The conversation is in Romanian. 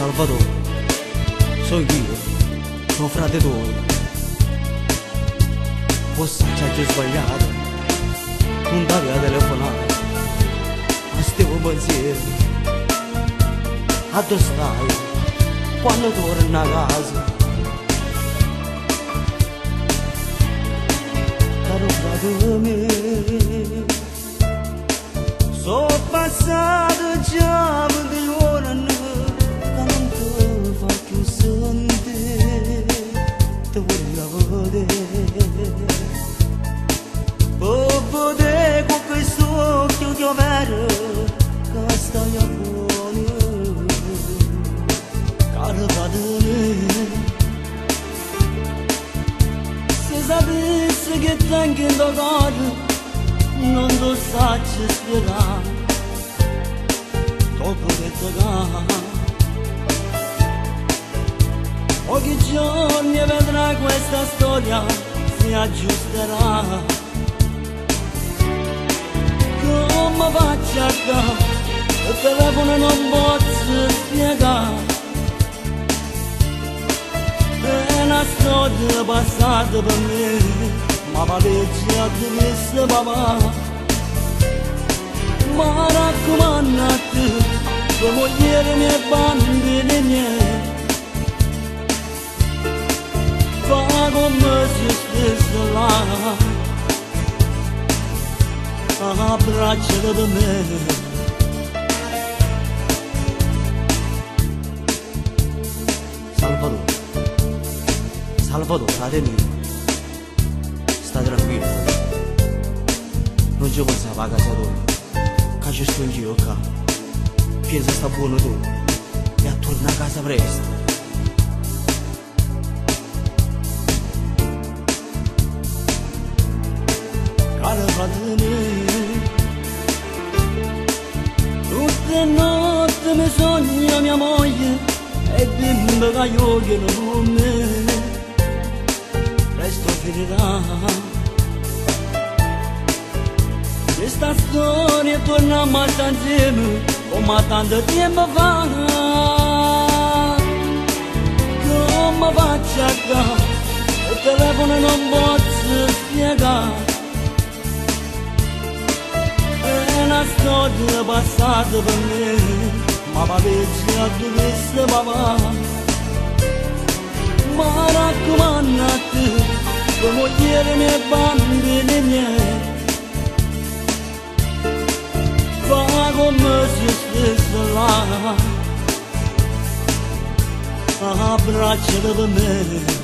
Salvador, sono io, tuo frate tuo. Forse ci hai sbagliato, non ti aveva telefonato, ma stiamo pensieri. A dove stai quando torni a casa? Caro frate mio, sono passato già di ore che non ti fa più sentire, ti voglio vedere. Per vedere con questo occhio vero che stai a buono, caro frate mio. Se sapessi che tengo in cuore, non lo saggio sperare, dopo che ti cade. Pochi giorni vedrai questa storia si aggiusterà. Come faccio a fare? Il telefono non posso spiegare. È una storia passata per me, ma pareggia a dovesse papà. Ma raccomando a te, tua moglie mia e bambini miei, fa come se stesse là, abbracciati per me. Salvador, Salvador, frate mio, sta tranquillo, non ci pensavo a casa tua, che ci sto in giro qua, pensa sta buono tu, e a tornare a casa presto. Caro frate mio, tutte le notti mi sogno mia moglie e bimbo che giocano con me, presto finirà. Questa storia torniamo a stare insieme come tanto tempo fa. Come faccio a fare? Il telefono non posso spiegare. È una storia passata per me, ma pareggia a dovesse papà. Ma raccomando a te, tua moglie mia e bambini miei, fa come se stesse là, abbracciati per me.